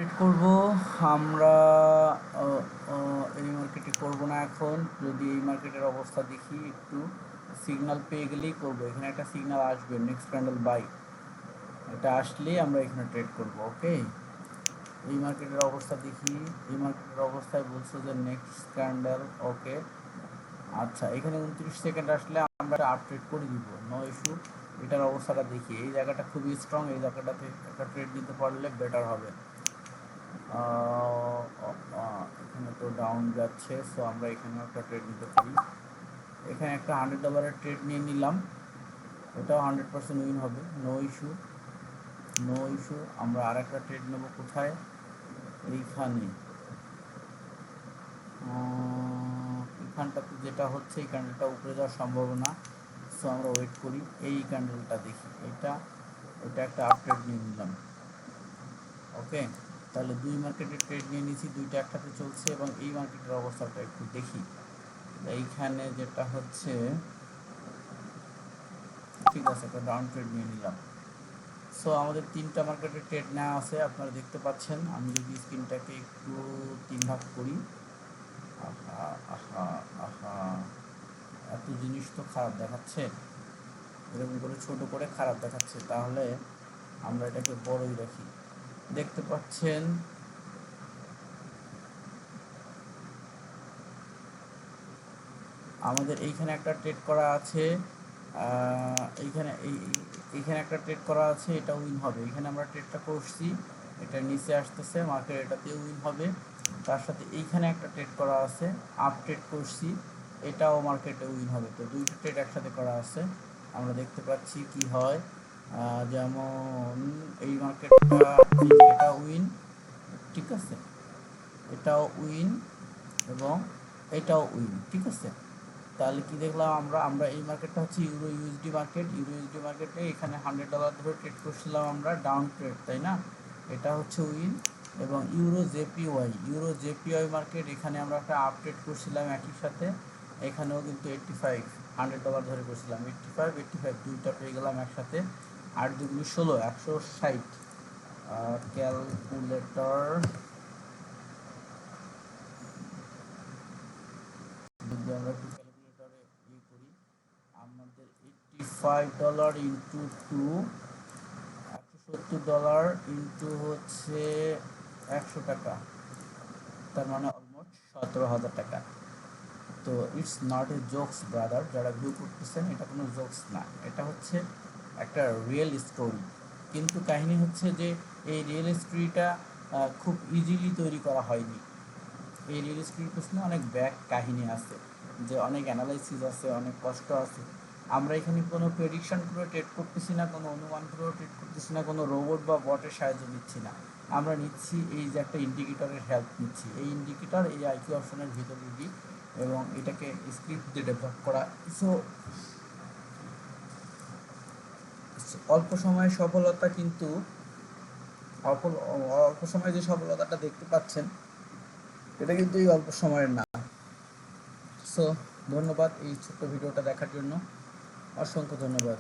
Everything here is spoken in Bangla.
ট্রেড করব আমরা এই মার্কেটে করব না এখন। যদি এই মার্কেটের অবস্থা দেখি, একটু সিগন্যাল পেয়ে গেলেই করব। এখানে একটা সিগন্যাল আসবে, নেক্সট ক্যান্ডেল বাই, এটা আসলেই আমরা এখানে ট্রেড করব। ওকে, এই মার্কেটের অবস্থা দেখি। এই মার্কেটের অবস্থায় বলছে যে নেক্সট ক্যান্ডেল। ওকে, আচ্ছা, এখানে 29 সেকেন্ড আসলে আমরা আপ ট্রেড করে দিব, নো ইস্যু। এটার অবস্থাটা দেখি, এই জায়গাটা খুবই স্ট্রং, এই জায়গাটাতে একটা ট্রেড দিতে পারলে বেটার হবে। এখানে তো ডাউন যাচ্ছে, সো আমরা এখানে একটা ট্রেড নিতে পারি। এখানে একটা $100 ট্রেড নিয়ে নিলাম, এটাও 100% উইন হবে, নো ইস্যু নো ইস্যু। আমরা আর একটা ট্রেড নেব কোথায়, এইখানে। এখানটাতে যেটা হচ্ছে, এই ক্যান্ডেলটা উপরে যাওয়ার সম্ভাবনা, সো আমরা ওয়েট করি। এই ক্যান্ডেলটা দেখি, এটা একটা আপট্রেড নিয়ে নিলাম। ওকে, তাহলে দুই মার্কেটের ট্রেড নিয়ে নিয়েছি, দুইটা একসাথে চলছে। এবং এই মার্কেটের অবস্থাটা একটু দেখি। এইখানে যেটা হচ্ছে, ঠিক আছে, একটা ডাউন ট্রেড নিয়ে নিলাম। সো আমাদের তিনটা মার্কেটের ট্রেড নেওয়া আছে, আপনারা দেখতে পাচ্ছেন। আমি যদি স্ক্রিনটাকে একটু 3 ভাগ করি, আহা আহা আহা, এত জিনিস তো খারাপ দেখাচ্ছে, এরকম করে ছোট করে খারাপ দেখাচ্ছে। তাহলে আমরা এটাকে বড়ই রাখি। দেখতে পাচ্ছেন আমাদের এইখানে একটা ট্রেড করা আছে, এইখানে একটা ট্রেড করা আছে, এটা উইন হবে। এখানে আমরা ট্রেডটা করছি, এটা নিচে আসতেছে, মার্কেট এটাতে উইন হবে। তার সাথে এইখানে একটা ট্রেড করা আছে, আপ ট্রেড করছি, এটাও মার্কেটে উইন হবে। তো দুইটা ট্রেড একসাথে করা আছে, আমরা দেখতে পাচ্ছি কি হয়। যেমন এই মার্কেটটা, এটা উইন, ঠিক আছে, এটাও উইন এবং এটাও উইন, ঠিক আছে। তাহলে কি দেখলাম আমরা এই মার্কেটটা হচ্ছে euro USD market. Euro USD মার্কেটে এখানে $100 ধরে ট্রেড করছিলাম আমরা, ডাউন ট্রেড, তাই না? এটা হচ্ছে উইন। এবং ইউরো জেপিওয়াই মার্কেট, এখানে আমরা একটা আপ ট্রেড করছিলাম একই সাথে, এখানেও কিন্তু 85, $100 ধরে করছিলাম, 85 দুইটা পেয়ে গেলাম একসাথে। 8 2 16, 160। ক্যালকুলেটর যদি আমরা একটু ক্যালকুলেটরে ইয়ে করি, আমাদের $85 ইন্টু 2, $170 ইন্টু হচ্ছে 100 টাকা, তার মানে অলমোস্ট 17,000 টাকা। তো it's not a jokes brother, যারা ভিউ করতেছেন, এটা কোনো জোকস না, এটা হচ্ছে একটা রিয়েল স্টোরি। কিন্তু কাহিনী হচ্ছে যে এই রিয়েল স্টোরিটা খুব ইজিলি তৈরি করা হয়নি। এই রিয়েল স্টোরির পিছনে অনেক ব্যাক কাহিনী আছে, যে অনেক অ্যানালাইসিস আছে, অনেক কষ্ট আছে। আমরা এখানে কোনো প্রেডিকশন করে ট্রেড করতেছি না, কোনো অনুমান করেও ট্রেড করতেছি না, কোনো রোবট বা বটের সাহায্য নিচ্ছি না। আমরা নিচ্ছি এই যে একটা ইন্ডিকেটরের হেল্প নিচ্ছি। এই ইন্ডিকেটর এই আইকিউ অপশনের ভিতরে দিই এবং এটাকে স্ক্রিপ্ট দিয়ে ডেভেলপ করা। সো অল্প সময়ে সফলতা, কিন্তু অল্প সময়ে যে সফলতাটা দেখতে পাচ্ছেন, এটা কিন্তু এই অল্প সময়ের না। সো ধন্যবাদ এই ছোট্ট ভিডিওটা দেখার জন্য, অসংখ্য ধন্যবাদ।